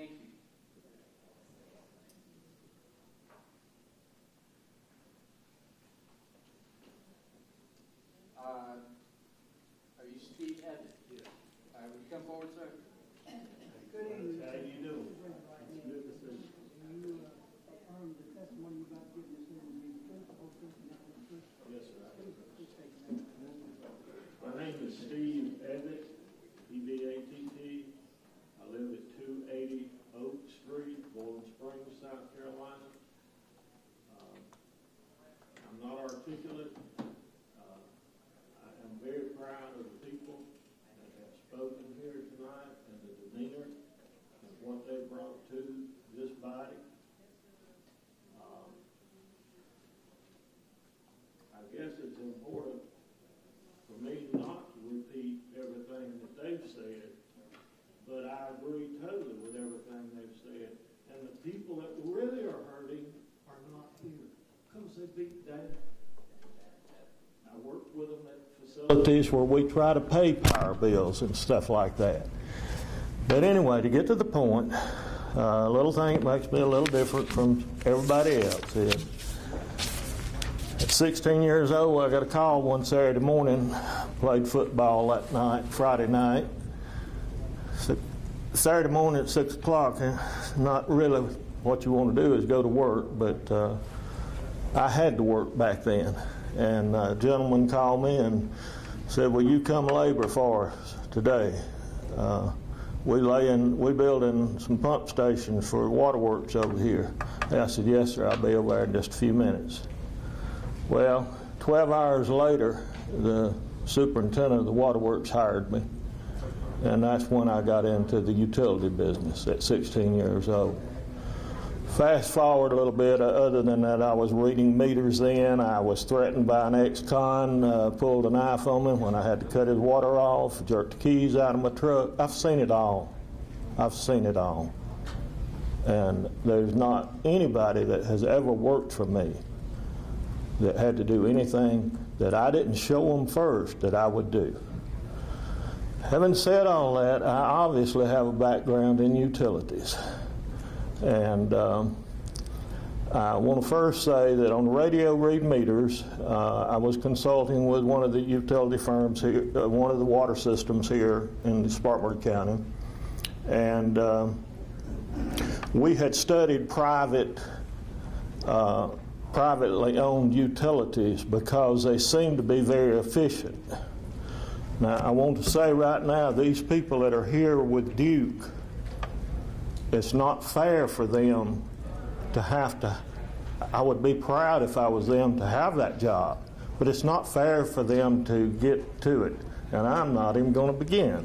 Thank you. Are you Steve Evans? Yes. Would you come forward, sir? Good evening. How you doing? Good to see you. You affirm the testimony you got given this evening to be the truth, the whole truth, and nothing but the truth? Yes, sir. Please take the name. My name is Steve Evans, E-V-A-T-T. I live at 280 Oak Street, Bowling Springs, South Carolina. I'm not articulate. I am very proud of the people that have spoken here tonight and the demeanor and what they brought to this body. I guess it's important for me not to repeat everything that they've said, but I agree totally with everything they've said. And the people that really are hurting are not here because they've beat down. I work with them at facilities where we try to pay power bills and stuff like that. But anyway, to get to the point, a little thing that makes me a little different from everybody else is, at 16 years old, I got a call one Saturday morning, played football that night, Friday night. Saturday morning at 6 o'clock, not really what you want to do is go to work, but I had to work back then. And a gentleman called me and said, will you come labor for us today? We building some pump stations for waterworks over here. And I said, yes, sir, I'll be over there in just a few minutes. Well, 12 hours later, the superintendent of the waterworks hired me. And that's when I got into the utility business at 16 years old. Fast forward a little bit, other than that, I was reading meters then. I was threatened by an ex-con, pulled a knife on me when I had to cut his water off, jerked the keys out of my truck. I've seen it all. I've seen it all. And there's not anybody that has ever worked for me that had to do anything that I didn't show them first that I would do. Having said all that, I obviously have a background in utilities. And I want to first say that on radio read meters, I was consulting with one of the utility firms here, one of the water systems here in Spartanburg County. And we had studied privately owned utilities because they seem to be very efficient. Now, I want to say right now, these people that are here with Duke, it's not fair for them to have to, I would be proud if I was them to have that job, but it's not fair for them to get to it, and I'm not even going to begin.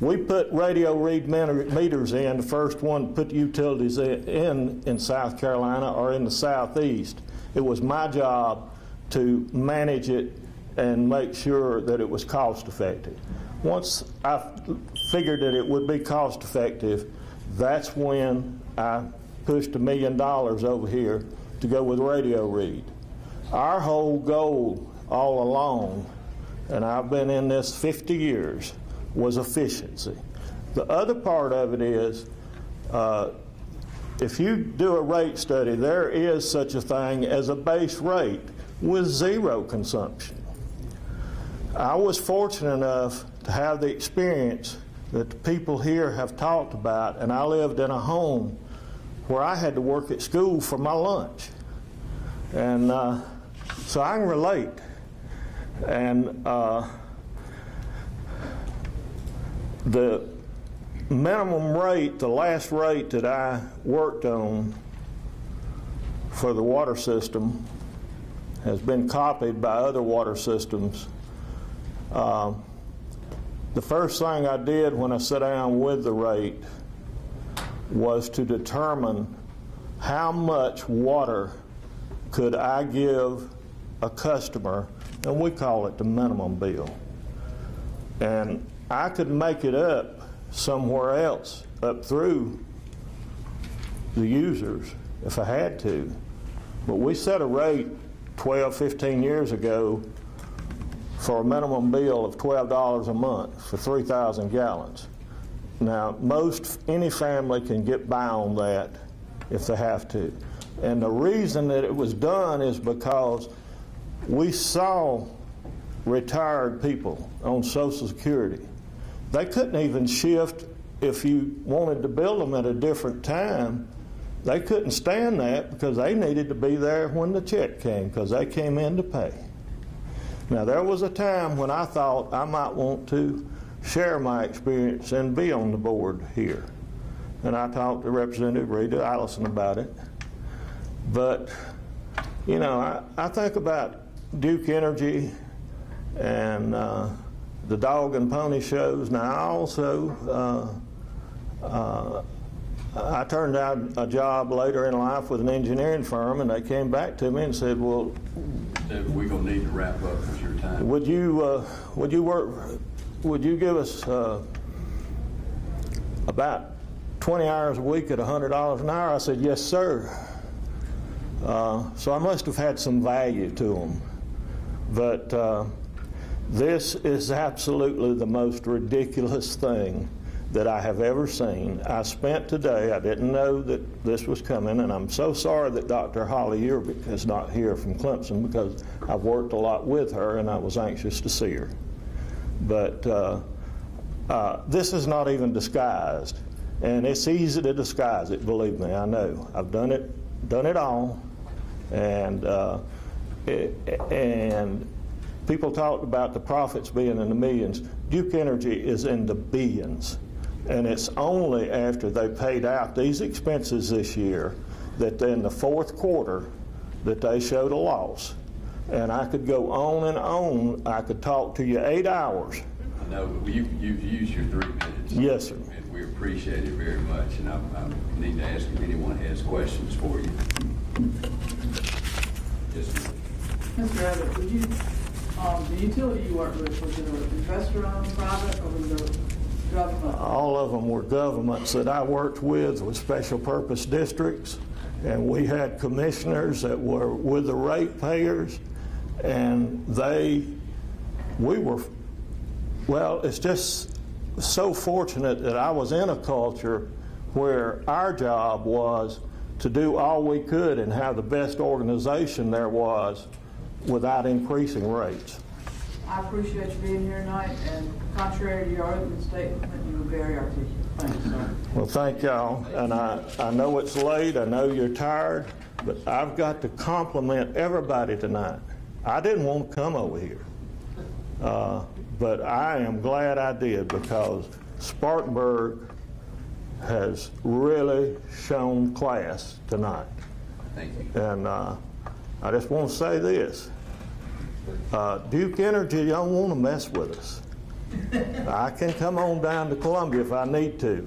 We put radio read meters in, the first one to put utilities in South Carolina or in the Southeast. It was my job to manage it and make sure that it was cost effective. Once I figured that it would be cost effective, that's when I pushed $1 million over here to go with radio read. Our whole goal all along, and I've been in this 50 years, was efficiency. The other part of it is, if you do a rate study, there is such a thing as a base rate with zero consumption. I was fortunate enough to have the experience that the people here have talked about, and I lived in a home where I had to work at school for my lunch. And so I can relate. And the minimum rate, the last rate that I worked on for the water system has been copied by other water systems. The first thing I did when I sat down with the rate was to determine how much water could I give a customer, and we call it the minimum bill. And I could make it up somewhere else, up through the users if I had to. But we set a rate 12, 15 years ago for a minimum bill of $12 a month for 3,000 gallons. Now, any family can get by on that if they have to. And the reason that it was done is because we saw retired people on Social Security. They couldn't even shift if you wanted to bill them at a different time. They couldn't stand that because they needed to be there when the check came because they came in to pay. Now, there was a time when I thought I might want to share my experience and be on the board here. And I talked to Representative Rita Allison about it. But, you know, I think about Duke Energy and the dog and pony shows. Now, I also, I turned down a job later in life with an engineering firm, and they came back to me and said, well, we're going to need to wrap up because your time. would you give us about 20 hours a week at $100 an hour? I said, yes, sir. So I must have had some value to them. But this is absolutely the most ridiculous thing that I have ever seen. I spent today, I didn't know that this was coming, and I'm so sorry that Dr. Holly Yerbick is not here from Clemson because I've worked a lot with her and I was anxious to see her. But this is not even disguised, and it's easy to disguise it, believe me, I know. I've done it all, and people talked about the profits being in the millions. Duke Energy is in the billions. And it's only after they paid out these expenses this year that in the fourth quarter that they showed a loss. And I could go on and on. I could talk to you 8 hours. I know, but you've used your 3 minutes. Yes, sir. And we appreciate it very much. And I need to ask if anyone has questions for you. Yes, sir. Mr. Abbott, would you, the utility you work with, was it an investor-owned private or was it a government? All of them were governments that I worked with special purpose districts, and we had commissioners that were with the ratepayers, and it's just so fortunate that I was in a culture where our job was to do all we could and have the best organization there was without increasing rates. I appreciate you being here tonight, and contrary to your opening statement, you were very articulate. Thank you, sir. Well, thank y'all, and I know it's late, I know you're tired, but I've got to compliment everybody tonight. I didn't want to come over here, but I am glad I did because Spartanburg has really shown class tonight. Thank you. And I just want to say this. Duke Energy don't want to mess with us. I can come on down to Columbia if I need to.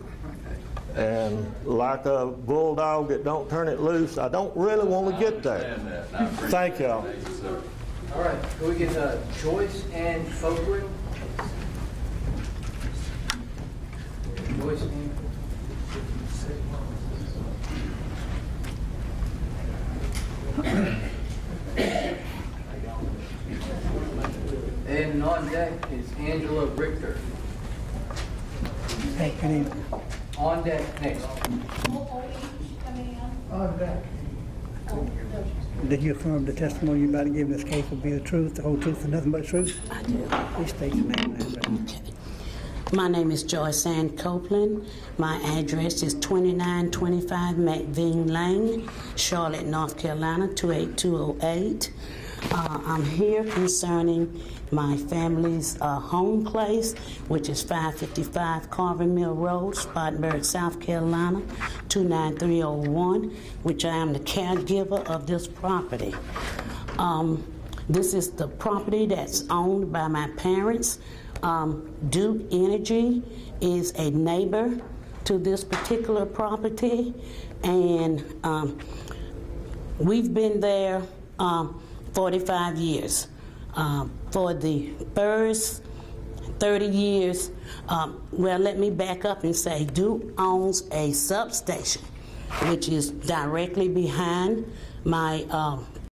And like a bulldog that don't turn it loose, I don't really want to get there. Thank y'all. Thank you, sir. All right, can we get Joyce and Copeland? Joyce and And on deck is Angela Richter. Hey, good evening. On deck next. Did you affirm the testimony you're about to give in this case will be the truth, the whole truth, and nothing but the truth? I do. Please state your name and address. My name is Joyce Ann Copeland. My address is 2925 McVean Lane, Charlotte, North Carolina, 28208. I'm here concerning my family's home place, which is 555 Carvin Mill Road, Spartanburg, South Carolina, 29301, which I am the caregiver of this property. This is the property that's owned by my parents. Duke Energy is a neighbor to this particular property, and we've been there 45 years. For the first 30 years, well, let me back up and say Duke owns a substation, which is directly behind my